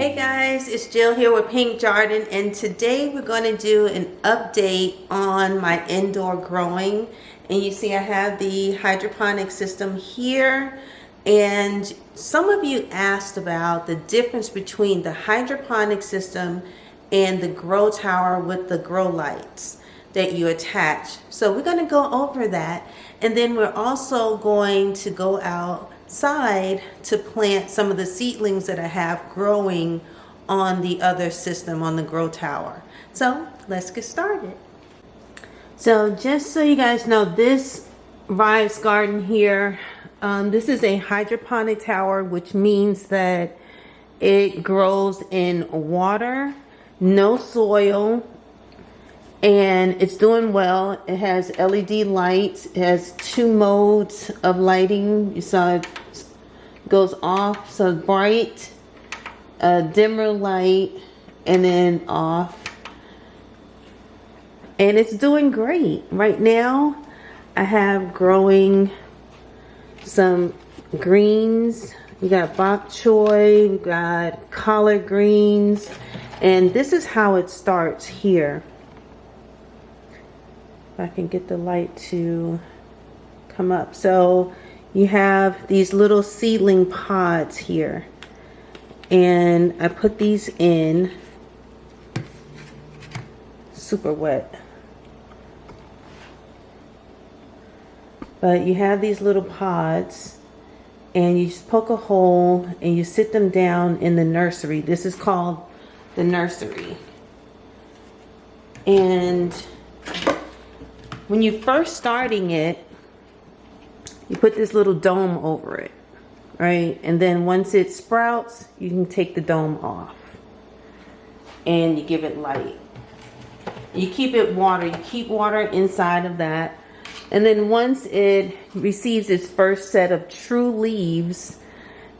Hey guys, it's Jill here with Pink Jardin, and today we're going to do an update on my indoor growing. And you see I have the hydroponic system here, and some of you asked about the difference between the hydroponic system and the grow tower with the grow lights that you attach. So we're going to go over that, and then we're also going to go outside to plant some of the seedlings that I have growing on the other system, on the grow tower. So let's get started. So just so you guys know, this Rise garden here, this is a hydroponic tower, which means that it grows in water, no soil, and it's doing well. It has LED lights. It has 2 modes of lighting. You saw it goes off, so bright, dimmer light, and then off. And it's doing great. Right now, I have growing some greens. We got bok choy, we got collard greens, and this is how it starts here. If I can get the light to come up. So you have these little seedling pods here, and I put these in. Super wet. But you have these little pods, and you just poke a hole and you sit them down in the nursery. This is called the nursery. And when you're first starting it, you put this little dome over it, right? And then once it sprouts, you can take the dome off and you give it light. You keep it water. You keep water inside of that. And then once it receives its first set of true leaves,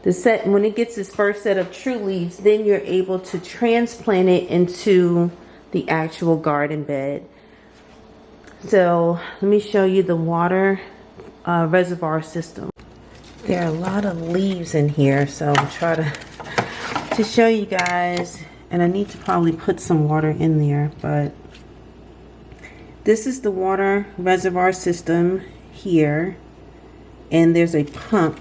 when it gets its first set of true leaves, then you're able to transplant it into the actual garden bed. So let me show you the water reservoir system. There are a lot of leaves in here, so I'll try to show you guys. And I need to probably put some water in there, but this is the water reservoir system here, and there's a pump.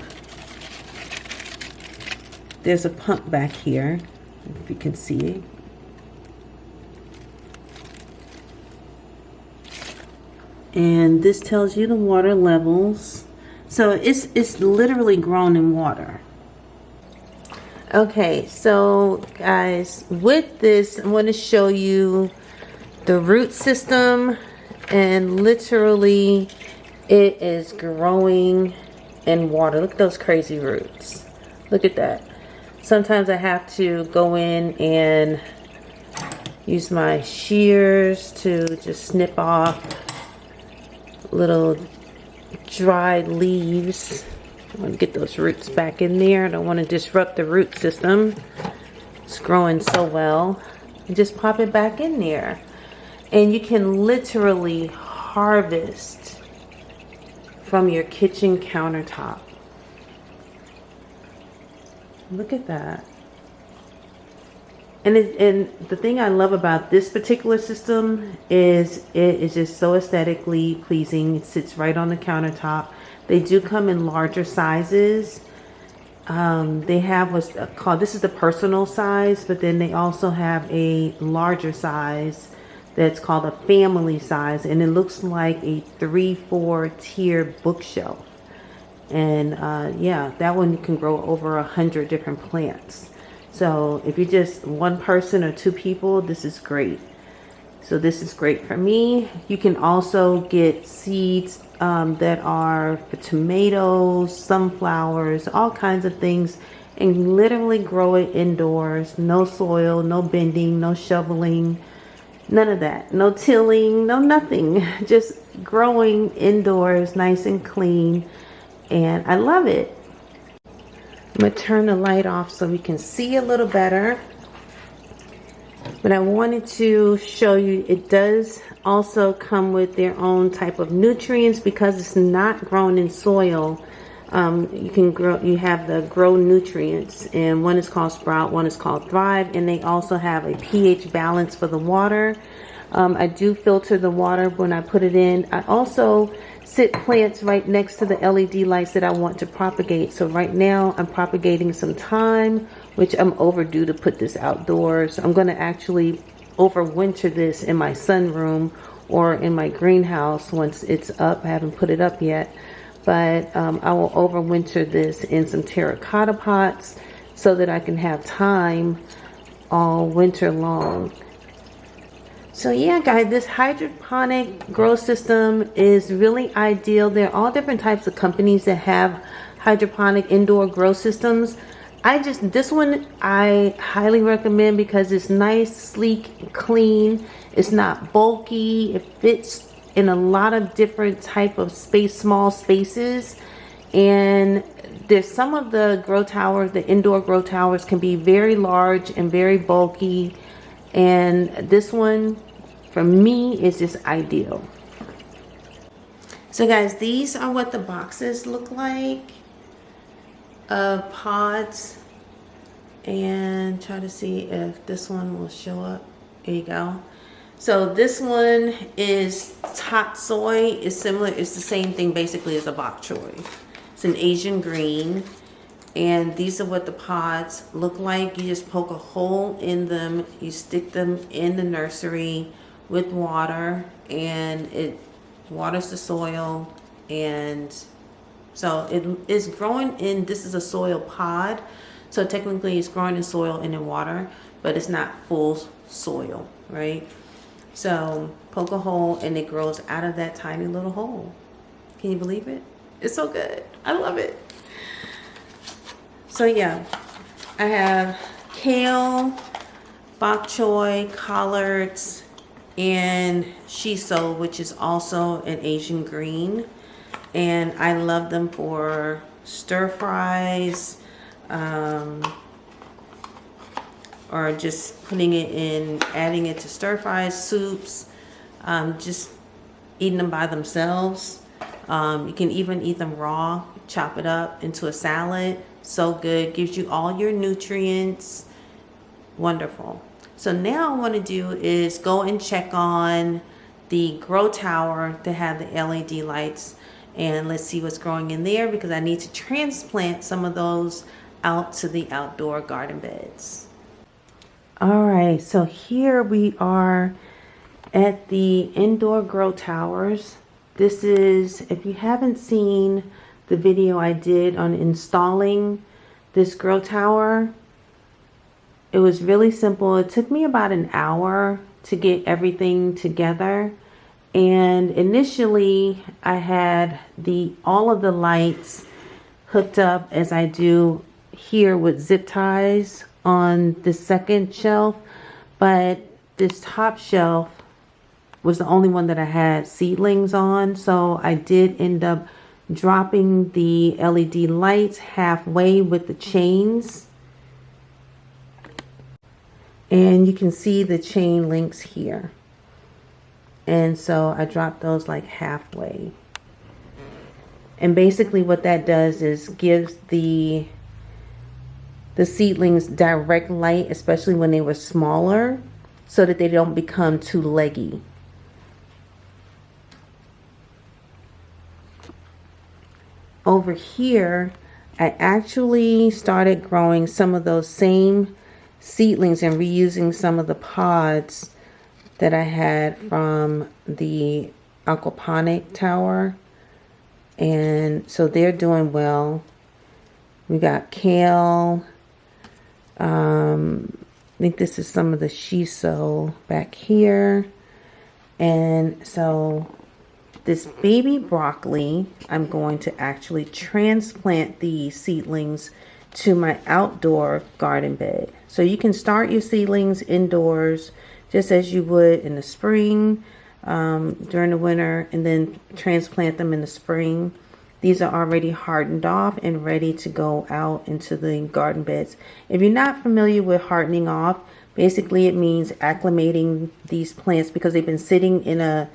There's a pump back here, if you can see it. And this tells you the water levels. So it's literally grown in water. Okay, so guys, with this, I'm going to show you the root system, and literally it is growing in water. Look at those crazy roots. Look at that. Sometimes I have to go in and use my shears to just snip off little dried leaves. I want to get those roots back in there. I don't want to disrupt the root system. It's growing so well. And just pop it back in there. And you can literally harvest from your kitchen countertop. Look at that. And the thing I love about this particular system is it is just so aesthetically pleasing. It sits right on the countertop. They do come in larger sizes. They have what's called, this is the personal size, but then they also have a larger size that's called a family size, and it looks like a 3-4 tier bookshelf. And yeah, that one can grow over 100 different plants. So if you're just one person or 2 people, this is great. So this is great for me. You can also get seeds that are for tomatoes, sunflowers, all kinds of things, and literally grow it indoors. No soil, no bending, no shoveling, none of that. No tilling, no nothing. Just growing indoors, nice and clean. And I love it. I'm going to turn the light off so we can see a little better. But I wanted to show you, it does also come with their own type of nutrients because it's not grown in soil. You can grow, you have the grow nutrients, and one is called Sprout, one is called Thrive, and they also have a pH balance for the water. I do filter the water when I put it in. I also sit plants right next to the LED lights that I want to propagate. So right now I'm propagating some thyme, which I'm overdue to put this outdoors. I'm going to actually overwinter this in my sunroom or in my greenhouse once it's up. I haven't put it up yet, but I will overwinter this in some terracotta pots so that I can have thyme all winter long. So yeah, guys, this hydroponic grow system is really ideal. There are all different types of companies that have hydroponic indoor grow systems. This one I highly recommend because it's nice, sleek, clean. It's not bulky. It fits in a lot of different type of small spaces. And there's some of the grow towers, the indoor grow towers can be very large and very bulky. And this one, for me, is just ideal. So guys, these are what the boxes look like of pods. And try to see if this one will show up. There you go. So this one is top soy. It's similar, it's the same thing basically as a bok choy. It's an Asian green. And these are what the pods look like. You just poke a hole in them, you stick them in the nursery with water, and it waters the soil. And so it is growing in, this is a soil pod, so technically it's growing in soil and in water, but it's not full soil, right? So poke a hole and it grows out of that tiny little hole. Can you believe it? It's so good. I love it. So yeah, I have kale, bok choy, collards, and shiso, which is also an Asian green. And I love them for stir fries, or just putting it in, adding it to stir fries, soups, just eating them by themselves. You can even eat them raw, chop it up into a salad. So good, gives you all your nutrients. Wonderful. So now what I want to do is go and check on the grow tower that have the LED lights, and let's see what's growing in there, because I need to transplant some of those out to the outdoor garden beds. All right, so here we are at the indoor grow towers. This is, if you haven't seen the video I did on installing this grow tower, it was really simple. It took me about an hour to get everything together. And initially I had all of the lights hooked up as I do here with zip ties on the second shelf, but this top shelf was the only one that I had seedlings on, so I did end up dropping the LED lights halfway with the chains, and you can see the chain links here, and so I dropped those like halfway. And basically what that does is gives the seedlings direct light, especially when they were smaller, so that they don't become too leggy. Over here, I actually started growing some of those same seedlings and reusing some of the pods that I had from the aquaponic tower. And so they're doing well. We got kale. I think this is some of the shiso back here. And so this baby broccoli, I'm going to actually transplant these seedlings to my outdoor garden bed. So you can start your seedlings indoors just as you would in the spring, during the winter, and then transplant them in the spring. These are already hardened off and ready to go out into the garden beds. If you're not familiar with hardening off, basically it means acclimating these plants because they've been sitting in a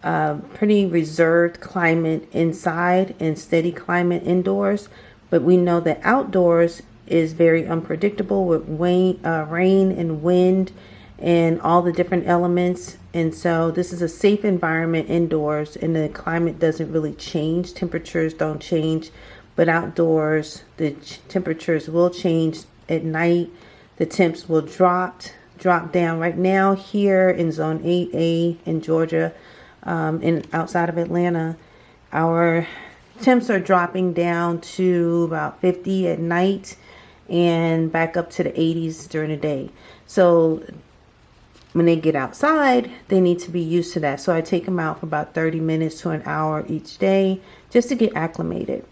pretty reserved climate inside and steady climate indoors, but we know that outdoors is very unpredictable with rain and wind and all the different elements. And so this is a safe environment indoors, and the climate doesn't really change. Temperatures don't change, but outdoors the temperatures will change. At night the temps will drop down. Right now here in zone 8A in Georgia, and outside of Atlanta, our temps are dropping down to about 50 at night and back up to the 80s during the day. So when they get outside, they need to be used to that. So I take them out for about 30 minutes to an hour each day just to get acclimated.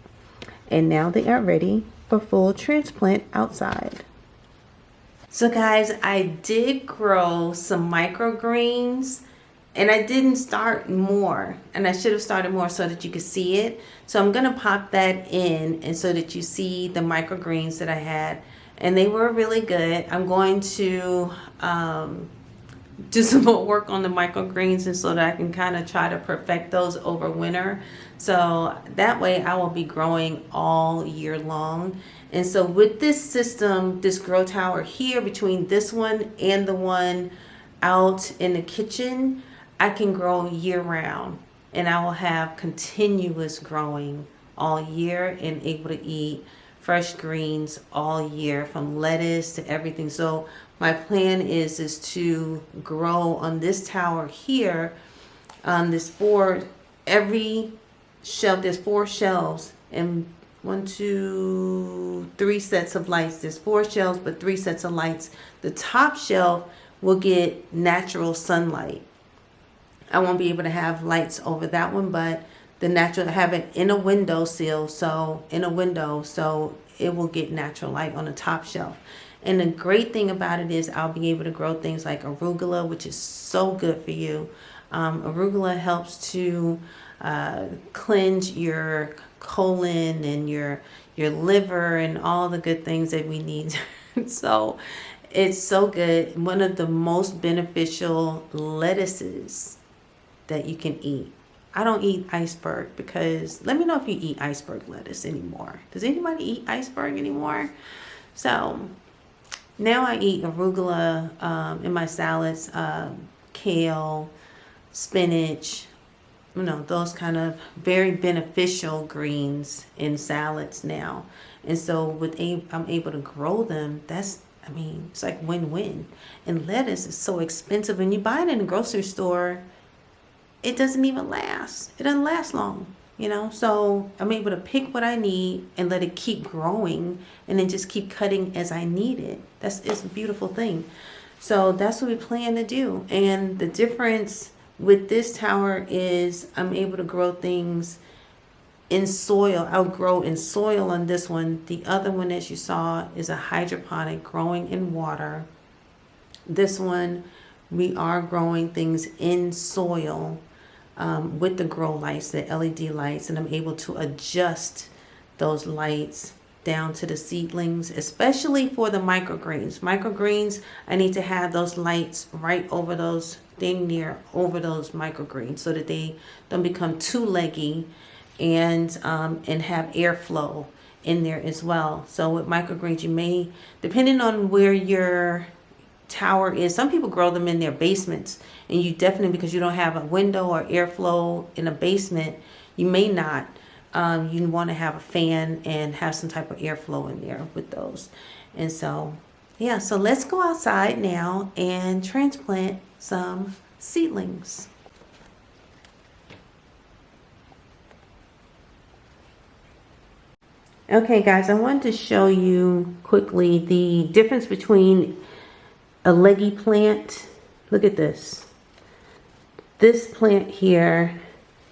And now they are ready for full transplant outside. So guys, I did grow some microgreens, and I didn't start more, and I should have started more so that you could see it. So I'm gonna pop that in, and so that you see the microgreens that I had, and they were really good. I'm going to do some more work on the microgreens, and so that I can kind of try to perfect those over winter. So that way I will be growing all year long. And so with this system, this grow tower here, between this one and the one out in the kitchen, I can grow year round, and I will have continuous growing all year and able to eat fresh greens all year, from lettuce to everything. So my plan is to grow on this tower here, this every shelf, there's 4 shelves, and 1, 2, 3 sets of lights. There's 4 shelves, but 3 sets of lights. The top shelf will get natural sunlight. I won't be able to have lights over that one, but the natural, I have it in a windowsill, so it will get natural light on the top shelf. And the great thing about it is I'll be able to grow things like arugula, which is so good for you. Arugula helps to cleanse your colon and your liver and all the good things that we need. So it's so good. One of the most beneficial lettuces that you can eat. I don't eat iceberg, because let me know if you eat iceberg lettuce anymore. Does anybody eat iceberg anymore? So now I eat arugula in my salads, kale, spinach, those kind of very beneficial greens in salads now. And so I'm able to grow them. It's like win-win. And lettuce is so expensive. When you buy it in the grocery store, it doesn't even last. It doesn't last long, So I'm able to pick what I need and let it keep growing, and then just keep cutting as I need it. It's a beautiful thing. So that's what we plan to do. And the difference with this tower is I'm able to grow things in soil. I'll grow in soil on this one. The other one, as you saw, is a hydroponic, growing in water. This one, we are growing things in soil with the grow lights, the LED lights, and I'm able to adjust those lights down to the seedlings, especially for the microgreens. Microgreens, I need to have those lights right over those, over those microgreens, so that they don't become too leggy, and have airflow in there as well. So with microgreens, you may, depending on where your tower is, some people grow them in their basements, and you definitely, because you don't have a window or airflow in a basement, you may not. You want to have a fan and have some type of airflow in there with those. And so, yeah, so let's go outside now and transplant some seedlings. Okay, guys, I wanted to show you quickly the difference between a leggy plant. Look at this. This plant here,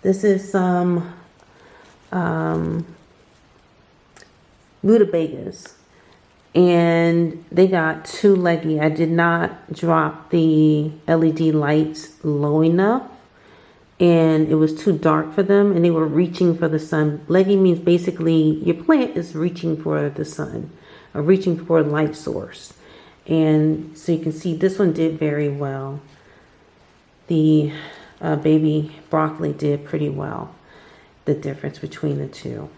this is some rutabagas, and they got too leggy. I did not drop the LED lights low enough, and it was too dark for them, and they were reaching for the sun. Leggy means basically your plant is reaching for the sun, or reaching for a light source. And so you can see this one did very well. The baby broccoli did pretty well, the difference between the two.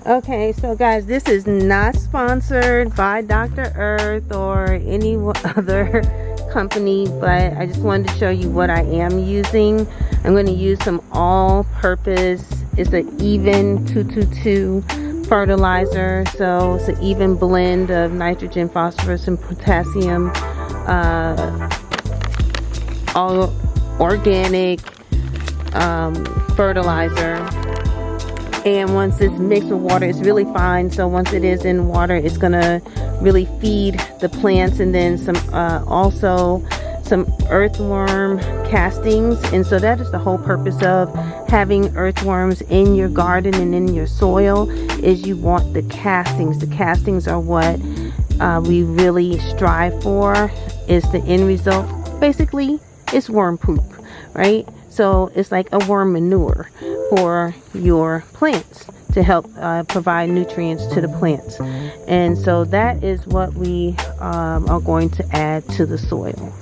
Okay, so guys, this is not sponsored by Dr. Earth or any other company, but I just wanted to show you what I am using. I'm going to use some all-purpose. It's an even 222 fertilizer, so it's an even blend of nitrogen, phosphorus, and potassium, all organic fertilizer. And once it's mixed with water, it's really fine. So once it is in water, it's gonna really feed the plants. And then some also some earthworm castings. And so that is the whole purpose of having earthworms in your garden and in your soil, is you want the castings. The castings are what we really strive for, is the end result. Basically, it's worm poop, right? So it's like a worm manure for your plants to help provide nutrients to the plants. And so that is what we are going to add to the soil.